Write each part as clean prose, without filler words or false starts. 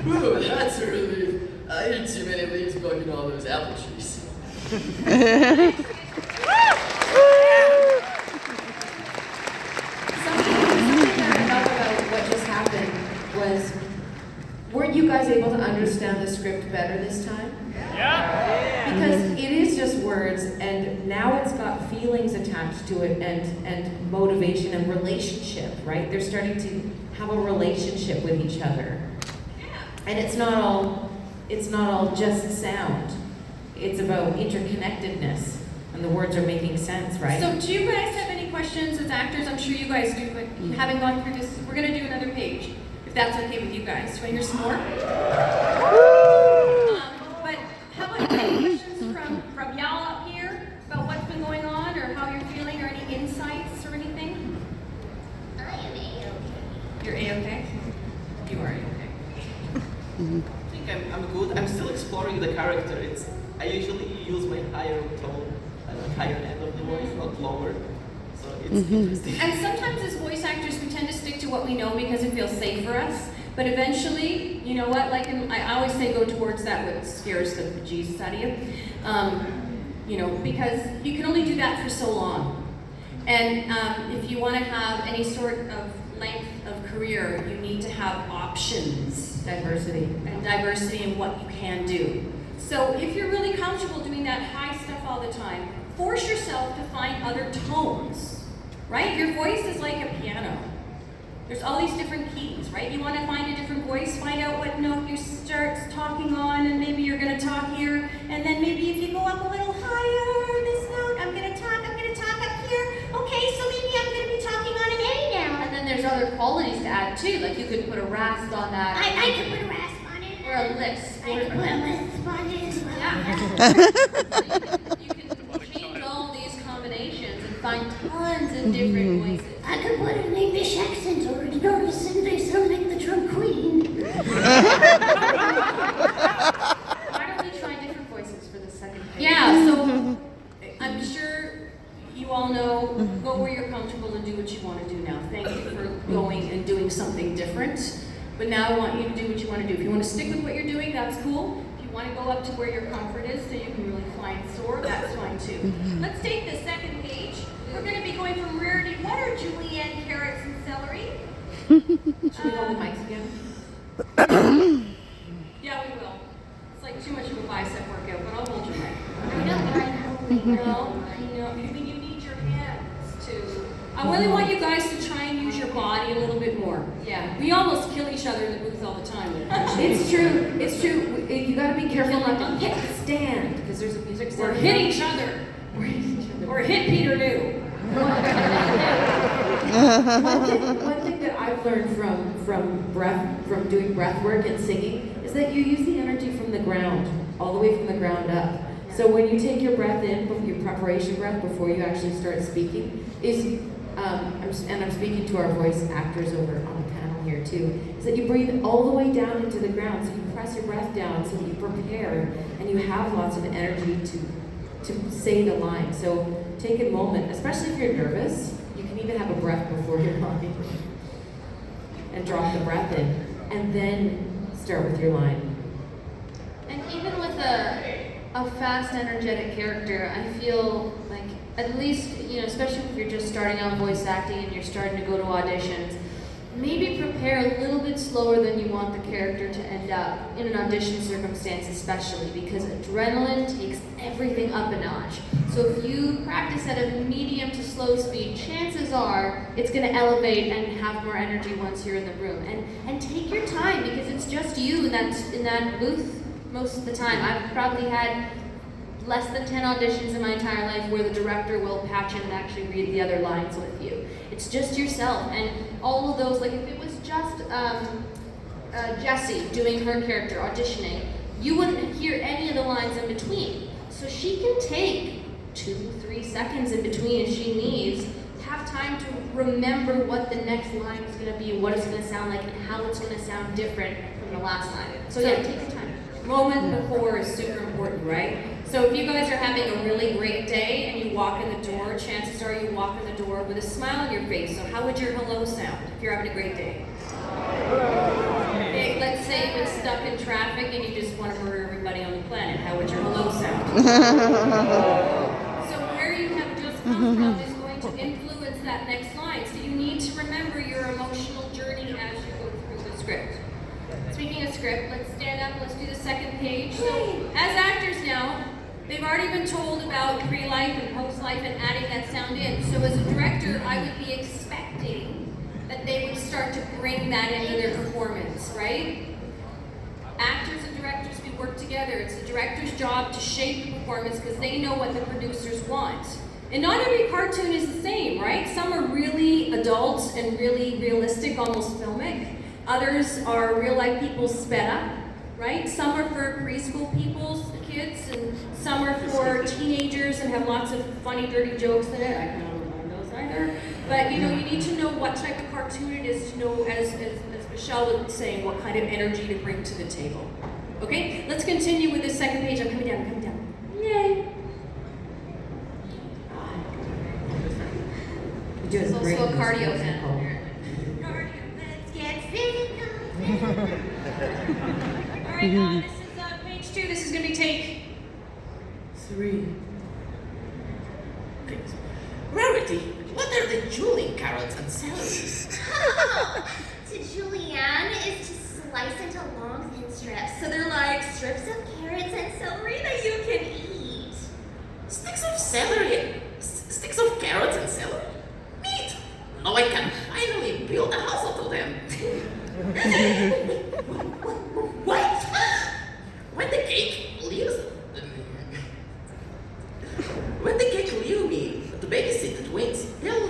Ooh, that's a relief. I ate too many leaves bugging all those apple trees. Something that I love about what just happened was, weren't you guys able to understand the script better this time? Yeah. Because it is just words, and now it's got feelings attached to it, and motivation and relationship, right? They're starting to have a relationship with each other. And it's not all just sound. It's about interconnectedness, and the words are making sense, right? So do you guys have any questions as actors? I'm sure you guys do, but having gone through this, we're going to do another page, if that's okay with you guys. Do you want to hear some more? But how about any questions from y'all up here about what's been going on, or how you're feeling, or any insights or anything? I am A-okay. You're A-okay? You are A-okay. I think I'm good. I'm still exploring the character. I usually use my higher tone, higher end of the voice, not lower. So it's interesting. And sometimes as voice actors, we tend to stick to what we know because it feels safe for us. But eventually, you know what? Like I always say, go towards that what scares the bejesus out of you. You know, because you can only do that for so long. And if you want to have any sort of length of career, you need to have options. Diversity. And diversity in what you can do. So if you're really comfortable doing that high stuff all the time, force yourself to find other tones, right? Your voice is like a piano. There's all these different keys, right? You want to find a different voice, find out what note you start talking on, and maybe you're going to talk here, and then maybe if you go up a little higher, this note, I'm going to talk up here. Okay, so maybe I'm going to be talking on an A now. And then there's other qualities to add too, like you could put a rasp on that. I could put a rasp on it. Or a lisp. I could put a lisp on it as well. Yeah. You can change all these combinations and find tons of different voices. I could put an English accent or a nervous and they sound like the drunk queen. Why don't we try different voices for the second page? Yeah, so I'm sure you all know, go where you're comfortable and do what you want to do now. Thank you for going and doing something different. But now I want you to do what you want to do. If you want to stick with what you're doing, that's cool. If you want to go up to where your comfort is so you can really fly and soar, that's fine too. Let's take the second page. We're going to be going from rarity. What are julienne, carrots, and celery? Should we hold the mics again? Yeah, we will. It's like too much of a bicep workout, but I'll hold your mic. I don't mind holding No, you need your hands to. I really want you guys to try and use your body a little bit more. Yeah. We almost kill each other in the booth all the time. It's true. It's true. You got to be careful not to hit the stand because there's a music stand. Or hit each other. Or hit Peter Do. One thing that I've learned from doing breath work and singing is that you use the energy from the ground, all the way from the ground up. So when you take your breath in, your preparation breath before you actually start speaking, I'm speaking to our voice actors over on the panel here too, is that you breathe all the way down into the ground. So you press your breath down so that you prepare and you have lots of energy to say the line. So take a moment, especially if you're nervous, you can even have a breath before your line and drop the breath in and then start with your line. And even with a fast, energetic character, I feel like, at least, especially if you're just starting out voice acting and you're starting to go to auditions, maybe prepare a little bit slower than you want the character to end up in an audition circumstance, especially because adrenaline takes everything up a notch. So if you practice at a medium to slow speed, chances are it's going to elevate and have more energy once you're in the room. And take your time, because it's just you in that booth most of the time. I've probably had less than 10 auditions in my entire life where the director will patch in and actually read the other lines with you. It's just yourself, and all of those, like if it was just Jessie doing her character, auditioning, you wouldn't hear any of the lines in between. So she can take 2-3 seconds in between if she needs, have time to remember what the next line is going to be, what it's going to sound like, and how it's going to sound different from the last line. So yeah, take your time. Moment before is super important, right? So if you guys are having a really great day and you walk in the door, chances are you walk in the door with a smile on your face. So how would your hello sound if you're having a great day? Okay, let's say you're stuck in traffic and you just want to murder everybody on the planet. How would your hello sound? So where you have just come from is going to influence that next line. So you need to remember your emotional journey as you go through the script. Speaking of script, let's stand up, let's do the second page. So as actors now, they've already been told about pre-life and post-life and adding that sound in. So as a director, I would be expecting that they would start to bring that into their performance, right? Actors and directors, we work together. It's the director's job to shape the performance because they know what the producers want. And not every cartoon is the same, right? Some are really adult and really realistic, almost filmic. Others are real-life people sped up, right? Some are for preschool kids, and some are for teenagers and have lots of funny, dirty jokes in it. I kind of don't mind those either. But you need to know what type of cartoon it is to know, as Michelle was saying, what kind of energy to bring to the table. Okay, let's continue with this second page. I'm coming down. Yay! It's also a cardio panel. Let's get physical. All right, this is page 2. This is going to be take 3. Rarity, what are the Julian carrots and celery? To julienne is to slice into long thin strips. So they're like strips of carrots and celery that you can eat. Sticks of celery, sticks of carrots and celery? Neat! Now I can finally build a house out of them. What? When the cake leaves me to babysit the twins, they'll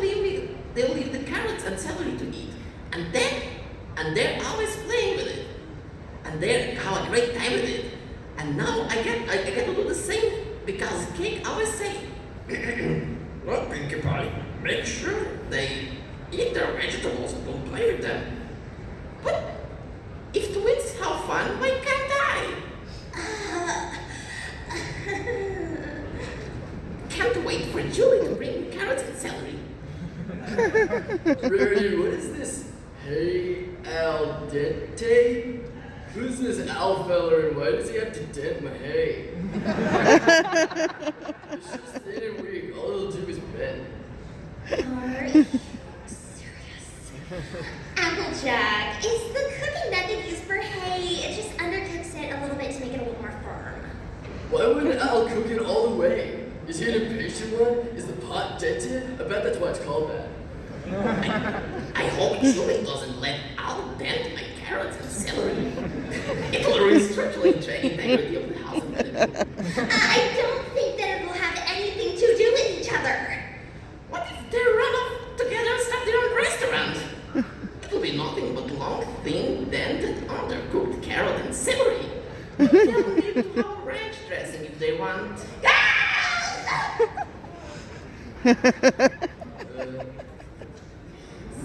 leave the carrots and celery to eat. And they're always playing with it. And they have a great time with it. And now I get to do the same because cake always say, well, Pinkie Pie, make sure they eat their vegetables and don't play with them. But if twins have fun, why can't I? Can't wait for Julie to bring me carrots and celery. Rarity, what is this? Hey, al dente? Who's this Al feller and why does he have to dent my hay? It's just thin and weak. All it'll do is bend. Are you serious? Applejack is the cooking method used for hay. It just undercooks it a little bit to make it a little more firm. Why wouldn't Al cook it all the way? Is he an impatient one? Is the pot dented? I bet that's why it's called that. I hope Julie doesn't let Al dent my carrots and celery. It will ruin structural integrity of the house. I don't think that it will have anything to do with each other. What if they run off together and start their own restaurant? It'll be nothing but long, thin, dented, undercooked carrot and celery. They'll need to have ranch dressing if they want.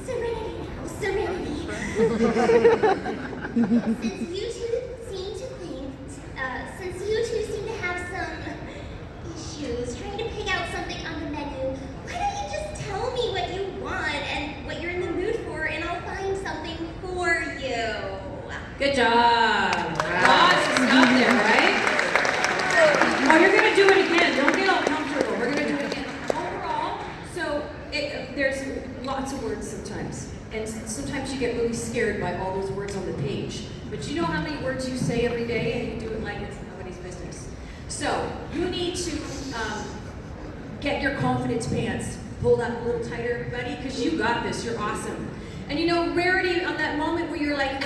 Serenity now, serenity. Since you two seem to have some issues trying to pick out something on the menu, why don't you just tell me what you want and what you're in the mood for, and I'll find something for you. Good job. Lots of stuff there, right? Oh, you're going to do it again. Don't get all comfortable. We're going to do it again. Overall, so there's lots of words sometimes. And sometimes you get really scared by all those words on the page. But you know how many words you say every day and you do it like it's nobody's business. So you need to get your confidence pants pulled up a little tighter, everybody, because you got this. You're awesome. And Rarity, on that moment where you're like,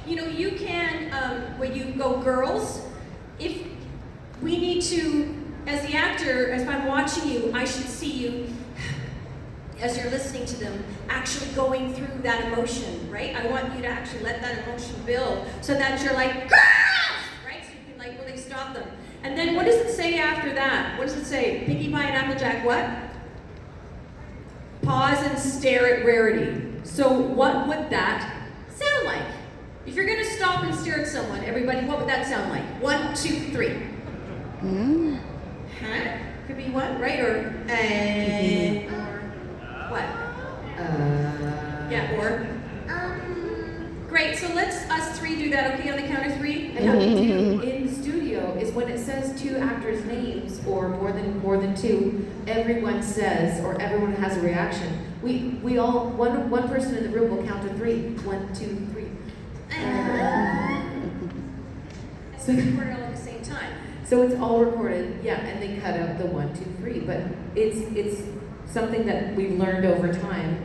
you can, when you go girls, if we need to, as the actor, as I'm watching you, I should see you, as you're listening to them, actually going through that emotion, right? I want you to actually let that emotion build so that you're like, girls! Right? So you can really stop them. And then what does it say after that? What does it say? Pinkie Pie and Applejack, what? Pause and stare at Rarity. So what would that sound like? If you're going to stop and stare at someone, everybody, what would that sound like? 1, 2, 3. Huh? Could be one, right? Or what? Yeah, or? Great, so let's us three do that, okay, on the count of three? And what we do in the studio is when it says two actors' names or more than two, everyone says or everyone has a reaction. We all one person in the room will count to three. 1, 2, 3. So we record it all at the same time. So it's all recorded, yeah, and they cut out the 1, 2, 3. But it's something that we've learned over time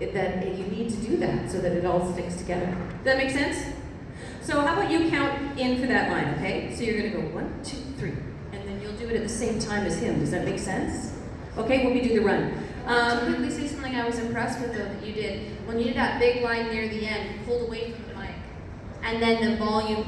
that you need to do that so that it all sticks together. Does that make sense? So how about you count in for that line, okay? So you're gonna go 1, 2, 3, and then you'll do it at the same time as him. Does that make sense? Okay, when we do the run. To quickly say something I was impressed with though that you did. When you did that big line near the end, you pulled away from the mic. And then the volume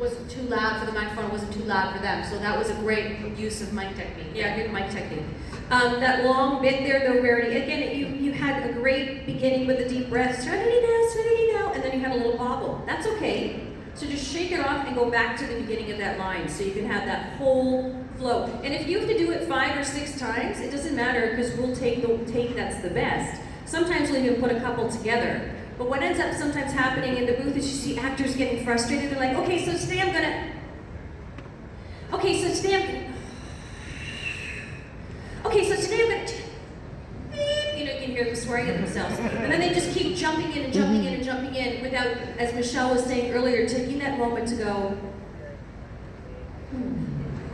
wasn't too loud for the microphone, it wasn't too loud for them. So that was a great use of mic technique. Yeah, good mic technique. That long bit there though, Rarity, again, you had a great beginning with a deep breath, and then you had a little bobble. That's okay. So just shake it off and go back to the beginning of that line so you can have that whole flow. And if you have to do it 5 or 6 times, it doesn't matter because we'll take the take that's the best. Sometimes we'll even put a couple together. But what ends up sometimes happening in the booth is you see actors getting frustrated. They're like, okay, so today I'm gonna, you know, you can hear them swearing at themselves. And then they just keep jumping in and jumping in and jumping in without, as Michelle was saying earlier, taking that moment to go,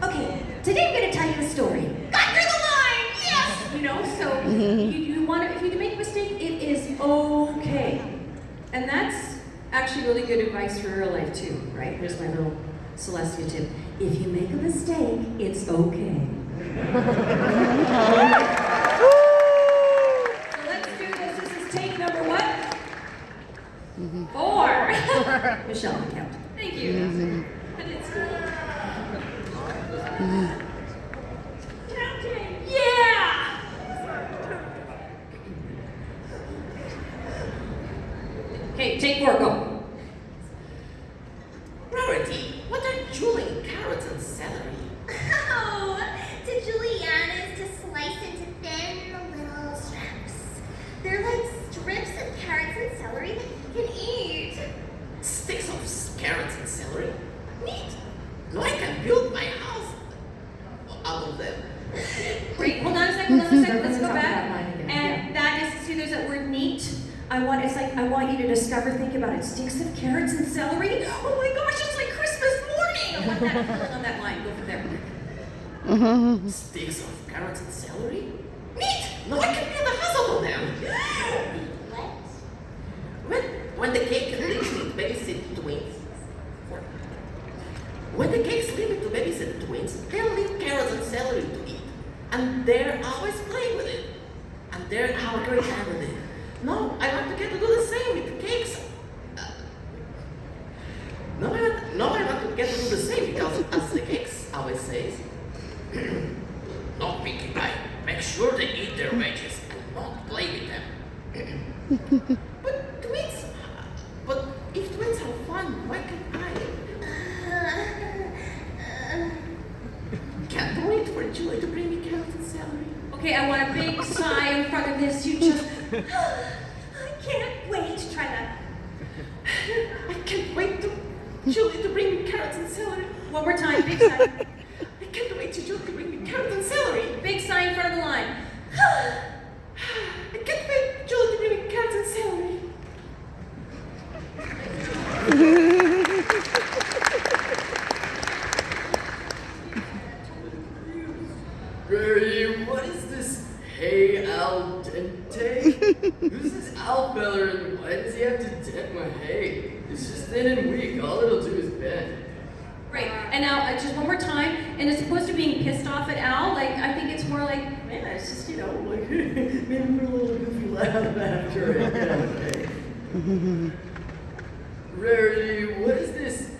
okay, today I'm going to tell you a story. Got through the line, yes! You know, so you want to, if you make a mistake, it is okay. And that's actually really good advice for real life too, right? Here's my little Celestia tip. If you make a mistake, it's okay. So let's do this. This is take number what? 4. Michelle can count. Thank you. But it's counting. Yeah! Okay, take 4, go. Rarity, what are Julian carrots and celery? Oh, to Juliana's to slice into thin little strips. They're like strips of carrots and celery that you can eat. Sticks of carrots and celery? Neat. No, I can build my house out of them. Wait, hold on a second, let's go Top back. of that line again, And that is, see there's that word neat. I want you to discover, think about it. Sticks of carrots and celery? Oh my gosh, it's like Christmas morning! I want that on that line, go from there. Sticks of carrots and celery? Neat! No, I can build a house out of them. What? When the cake leaves me to babysit twins. When the cakes leave me to babysit twins, they'll leave carrots and celery to eat. And they're always playing with it. And they're have a great time with it. No, I want to get to do the same with the cakes. No, I want to get to do the same because, as the cakes always says, not picky pie. Make sure they eat their veggies and not play with them. But if twins have fun, why can't I? Can't wait for Julie to bring me carrots and celery. Okay, I want a big sigh in front of this. You just, I can't wait. Try that. I can't wait to Julie to bring me carrots and celery. One more time, big sigh. I can't wait to Julie to bring me carrots and celery. Big sigh in front of the line. I can't wait Julie to bring me carrots and celery. Rarity, what is this hey al dente? Who's this Al feller and why does he have to dent my hay? It's just thin and weak, all it'll do is bend. Right, and now just one more time, and it's opposed to being pissed off at Al, like, I think it's more like, man, it's just, you know, like, maybe put a little goofy laugh after it, okay? Rarity, what is this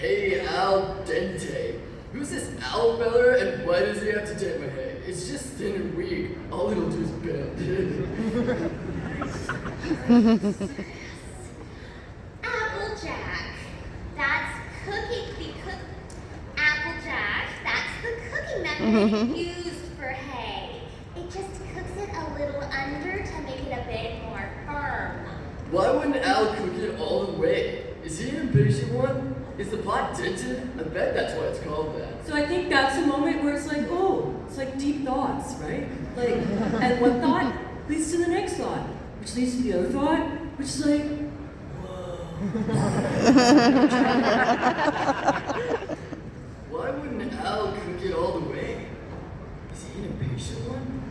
hey al dente? Who's this Al feller and why does he have to dent my hay? It's just thin and weak, all it'll do is bend. Applejack. That's Applejack. That's the cooking method used for hay. It just cooks it a little under to make it a bit more firm. Why wouldn't Al cook it all the way? Is he an impatient one? Is the pot tinted? I bet that's why it's called that. So I think that's a moment where it's like, oh, it's like deep thoughts, right? Like, and one thought leads to the next thought, which leads to the other thought, which is like, Why wouldn't Al cook it all the way? Is he an impatient one?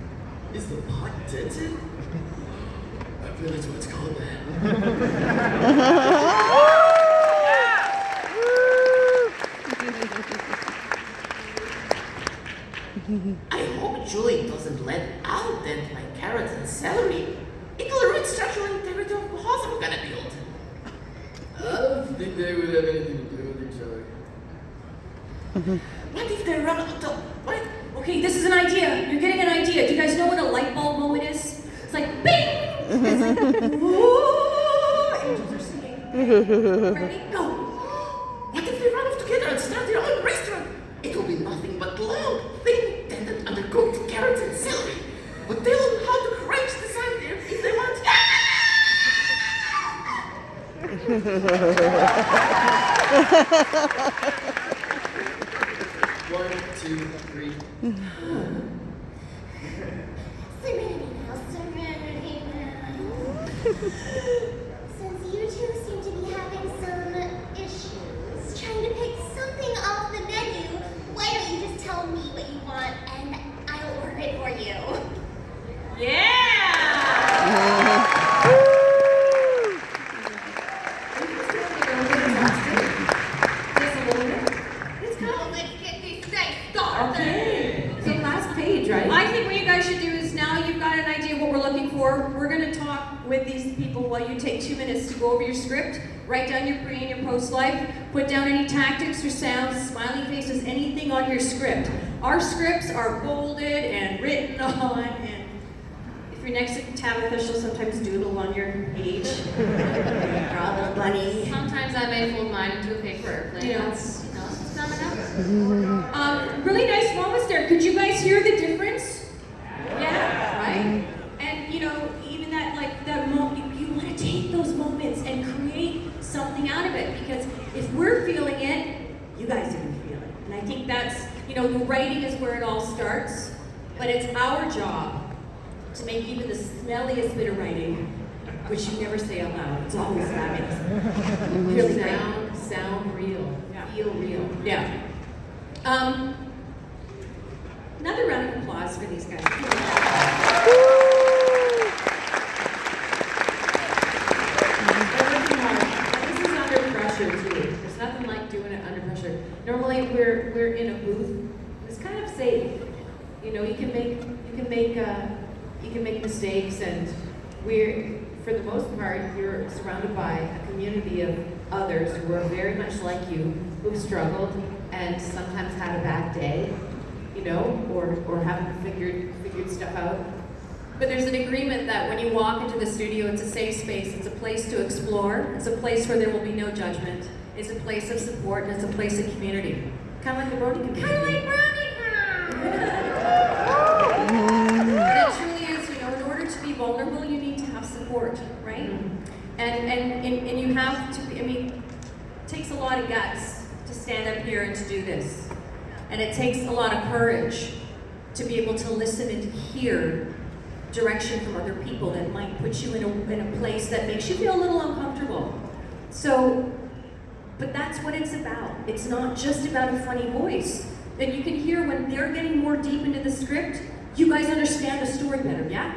Is the pot tinted? I bet that's why it's called that. I hope Julie doesn't let Al dent my carrots and celery. It'll ruin structural integrity of the house I'm gonna build. I don't think they would have anything to do with each other. What if they run out of... What? okay, this is an idea. You're getting an idea. Do you guys know what a light bulb moment is? It's like, bing! It's like, whoa! Angels are singing. Ready? Go! What if they run off together and start their own restaurant? It will be nothing but long, thin, dented, undercooked carrots and celery. But they'll know how to crunch the side there if they want. One, two, three. Serenity now, serenity now. Since you two seem to be having some issues trying to pick something off the menu, why don't you just tell me what you want and I'll order it for you? Yeah! Okay. So last page, right? I think what you guys should do is now you've got an idea of what we're looking for. We're going to talk with these people while you take 2 minutes to go over your script, write down your pre and your post life, put down any tactics or sounds, smiley faces, anything on your script. Our scripts are bolded and written on, and if you're next to Tabitha, she'll sometimes doodle on your page. Draw a little bunny. Sometimes I may fold mine into a paper airplane. Yeah. That's, it's not enough. Really nice moments there. Could you guys hear the difference? Yeah, right? And even that, like, that moment, you want to take those moments and create something out of it, because if we're feeling it, you guys are going to feel it. And I think that's, the writing is where it all starts, but it's our job to make even the smelliest bit of writing, which you never say out loud. It's always fabulous. Really great. Sound real. Yeah. Feel real. Yeah. Another round of applause for these guys. They're working hard. And this is under pressure too. There's nothing like doing it under pressure. Normally we're in a booth. It's kind of safe. You can make mistakes, and for the most part, you're surrounded by a community of others who are very much like you, who've struggled and sometimes had a bad day, or haven't figured stuff out. But there's an agreement that when you walk into the studio, it's a safe space. It's a place to explore. It's a place where there will be no judgment. It's a place of support, and it's a place of community. Kind of like the Bronycon. Kind of like But it truly is, in order to be vulnerable, you need to have support, right? And you have to, it takes a lot of guts to stand up here and to do this. And it takes a lot of courage to be able to listen and to hear direction from other people that might put you in a place that makes you feel a little uncomfortable. So, but that's what it's about. It's not just about a funny voice. And you can hear when they're getting more deep into the script, you guys understand the story better, yeah?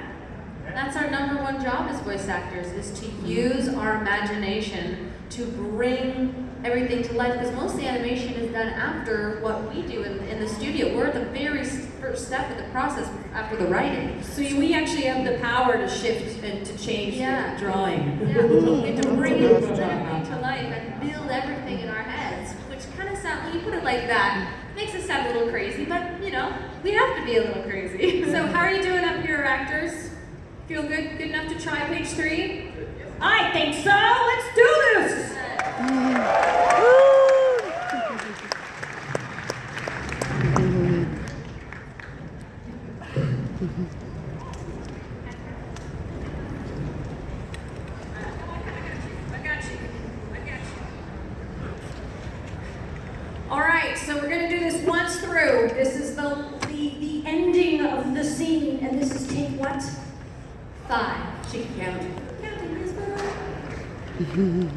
That's our number one job as voice actors, is to use our imagination to bring everything to life, because most of the animation is done after what we do in the studio. We're at the very first step of the process after the writing. So we actually have the power to shift and to change Yeah. the drawing. Yeah, we get to bring it literally to life and build everything in our heads, which kind of sounds, when you put it like that, makes it sound a little crazy, but we have to be a little crazy. So how are you doing up here, actors? Feel good? Good enough to try page 3? I think so! Let's do this! through. This is the ending of the scene, and this is take what? 5. She can count. Counting is good.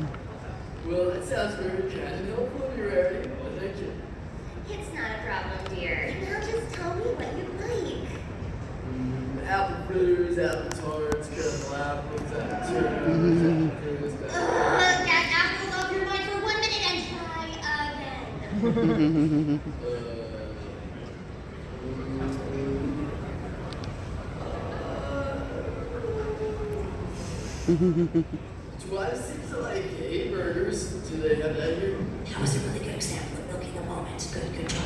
Well, that sounds very kind and helpful of you, Rarity. Well, thank you. It's not a problem, dear. Now just tell me what you'd like. Apple fritters, apple tarts, caramel apples, apple turnovers, apple fritters, Get apples off your mind for 1 minute and try again. Do I seem to like hay burgers? Do they have that here? That was a really good example of milking the moment. Good job.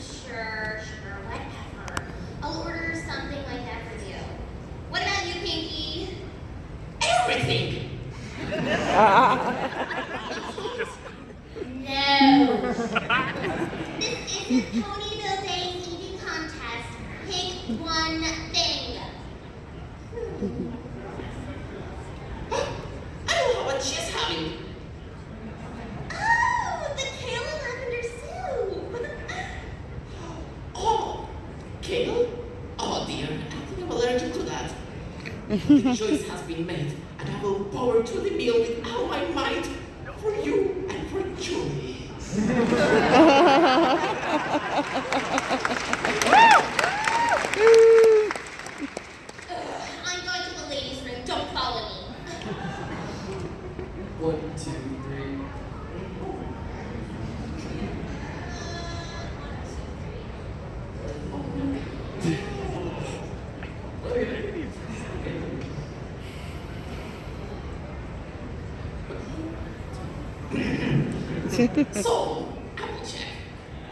Sure, whatever. I'll order something like that for you. What about you, Pinky? Everything! No. This isn't Ponyville Day's eating contest. Pick one thing. I don't know what she's having. Oh, the kale and lavender soup. Oh, kale? Oh dear, I think I'm allergic to that. The choice has been made, and I will power to the meal with all my might for you and for Julie. I'm going to the ladies' room. Don't follow me. 1, 2, 3. So, Applejack,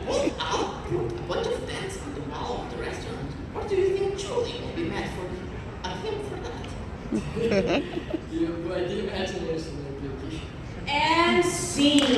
will Al put a bunch of tents on the wall of the restaurant? Or do you think Julie will be mad for him for that? You have quite the imagination there, Pinky. And scene.